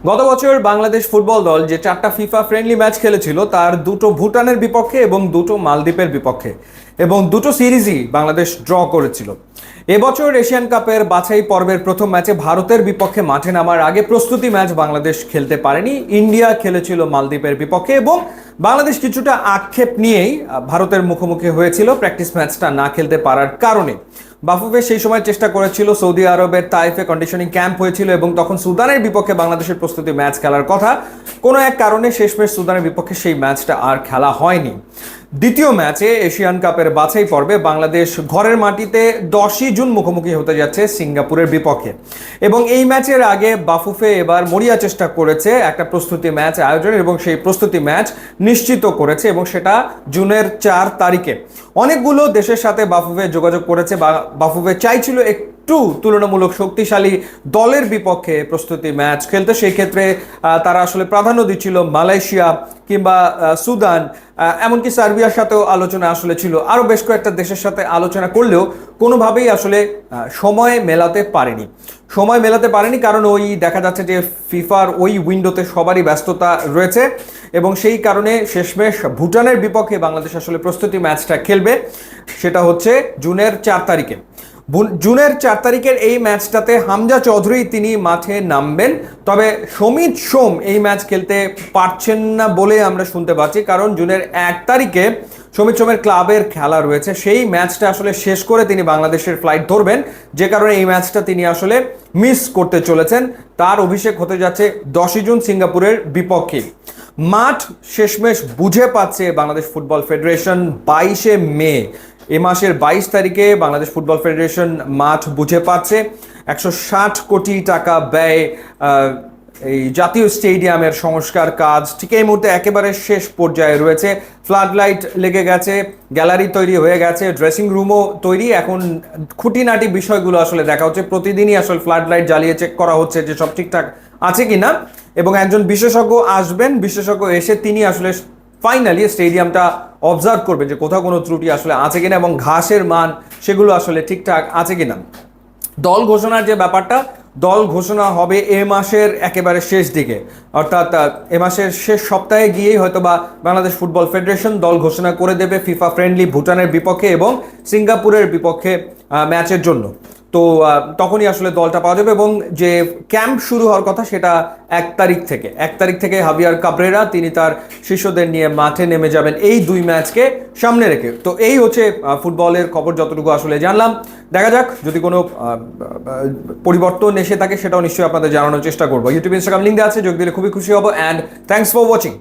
গত বছর বাংলাদেশ ফুটবল দল যে 4টা ফিফা ফ্রেন্ডলি ম্যাচ খেলেছিল তার দুটো ভুটানের বিপক্ষে এবং দুটো মালদ্বীপের বিপক্ষে এবং দুটো সিরিজই বাংলাদেশ ড্র করেছিল। এবছর এশিয়ান কাপের বাছাই পর্বের প্রথম ম্যাচে ভারতের বিপক্ষে মাঠে নামার আগে প্রস্তুতি ম্যাচ বাংলাদেশ খেলতে পারেনি। ইন্ডিয়া খেলেছিল মালদ্বীপের বিপক্ষে এবং বাংলাদেশ কিছুটা আক্ষেপ নিয়েই ভারতের মুখোমুখি হয়েছিল প্র্যাকটিস ম্যাচটা না খেলতে পারার কারণে। বাফুফে সেই সময় চেষ্টা করেছিল, সৌদি আরবের তাইফে কন্ডিশনিং ক্যাম্প হয়েছিল এবং তখন সুদানের বিপক্ষে বাংলাদেশের প্রস্তুতি ম্যাচ খেলার কথা। কোনো এক কারণে শেষমেশ সুদানের বিপক্ষে সেই ম্যাচটা আর খেলা হয়নি। দ্বিতীয় ম্যাচে এশিয়ান কাপের বাছাই পর্বে বাংলাদেশ ঘরের মাটিতে 10ই জুন মুখোমুখি হতে যাচ্ছে সিঙ্গাপুরের বিপক্ষে এবং এই ম্যাচের আগে বাফুফে এবার মরিয়া চেষ্টা করেছে একটা প্রস্তুতি ম্যাচ আয়োজনের এবং সেই প্রস্তুতি ম্যাচ নিশ্চিত করেছে এবং সেটা জুনের 4 তারিখে। অনেকগুলো দেশের সাথে বাফুফে যোগাযোগ করেছে। বাফুফে চাইছিল একটু তুলনামূলক শক্তিশালী দলের বিপক্ষে প্রস্তুতি ম্যাচ খেলতে। সেই ক্ষেত্রে তারা আসলে প্রাধান্য দিচ্ছিল মালয়েশিয়া কিংবা সুদান, এমনকি সার্বিয়ার সাথেও আলোচনা আসলে ছিল। আরও বেশ কয়েকটা দেশের সাথে আলোচনা করলেও কোনোভাবেই আসলে সময় মেলাতে পারেনি কারণ ওই দেখা যাচ্ছে যে ফিফার ওই উইন্ডোতে সবারই ব্যস্ততা রয়েছে এবং সেই কারণে শেষমেশ ভুটানের বিপক্ষে বাংলাদেশ আসলে প্রস্তুতি ম্যাচটা খেলবে। সেটা হচ্ছে জুনের 4 তারিখে। জুনের 4 তারিখের এই ম্যাচটাতে হামজা চৌধুরী তিনি মাঠে নামবেন, তবে সমিত সোম এই ম্যাচ খেলতে পারছেন না বলে আমরা শুনতে পাচ্ছি, কারণ জুনের 1 তারিখে সমিত সোমের ক্লাবের খেলা রয়েছে। সেই ম্যাচটা আসলে শেষ করে তিনি বাংলাদেশের ফ্লাইট ধরবেন, যে কারণে এই ম্যাচটা তিনি আসলে মিস করতে চলেছেন। তার অভিষেক হতে যাচ্ছে 10ই জুন সিঙ্গাপুরের বিপক্ষে। মাঠ শেষমেশ বুঝে পাচ্ছে বাংলাদেশ ফুটবল ফেডারেশন 22শে মে, এ মাসের 22 তারিখে বাংলাদেশ ফুটবল ফেডারেশন মাঠ বুঝে পাচ্ছে। 160 কোটি টাকা ব্যয় এই জাতীয় স্টেডিয়ামের সংস্কার কাজ ঠিক এই মুহূর্তে একেবারে শেষ পর্যায়ে রয়েছে। ফ্লাড লাইট লেগে গেছে, গ্যালারি তৈরি হয়ে গেছে, ড্রেসিং রুমও তৈরি। এখন খুঁটিনাটি বিষয়গুলো আসলে দেখা হচ্ছে, প্রতিদিনই আসলে ফ্লাড লাইট জ্বালিয়ে চেক করা হচ্ছে যে সব ঠিকঠাক আছে কিনা এবং একজন বিশেষজ্ঞ আসবেন, বিশেষজ্ঞ এসে তিনি আসলে ফাইনালি স্টেডিয়ামটা অবজার্ভ করবে যে কোথাও কোনো ত্রুটি আসলে আছে কিনা এবং ঘাসের মান সেগুলো আসলে ঠিকঠাক আছে কিনা। দল ঘোষণার যে ব্যাপারটা, দল ঘোষণা হবে এ মাসের একেবারে শেষ দিকে, অর্থাৎ এ মাসের শেষ সপ্তাহে গিয়েই হয়তো বা বাংলাদেশ ফুটবল ফেডারেশন দল ঘোষণা করে দেবে ফিফা ফ্রেন্ডলি ভুটানের বিপক্ষে এবং সিঙ্গাপুরের বিপক্ষে ম্যাচের জন্য। তো তখনই আসলে দলটা পাওয়া যাবে এবং যে ক্যাম্প শুরু হওয়ার কথা সেটা 1 তারিখ থেকে হাভিয়ার কাবরেরা তিনি তার শিষ্যদের নিয়ে মাঠে নেমে যাবেন এই 2 ম্যাচকে সামনে রেখে। তো এই হচ্ছে ফুটবলের খবর যতটুকু আসলে জানলাম। দেখা যাক যদি কোনো পরিবর্তন এসে থাকে সেটাও নিশ্চয়ই আপনাদের জানানোর চেষ্টা করবো। ইউটিউব ইনস্টাগ্রাম লিঙ্ক দেওয়া আছে, যোগ দিলে খুবই খুশি হবো। And thanks for watching.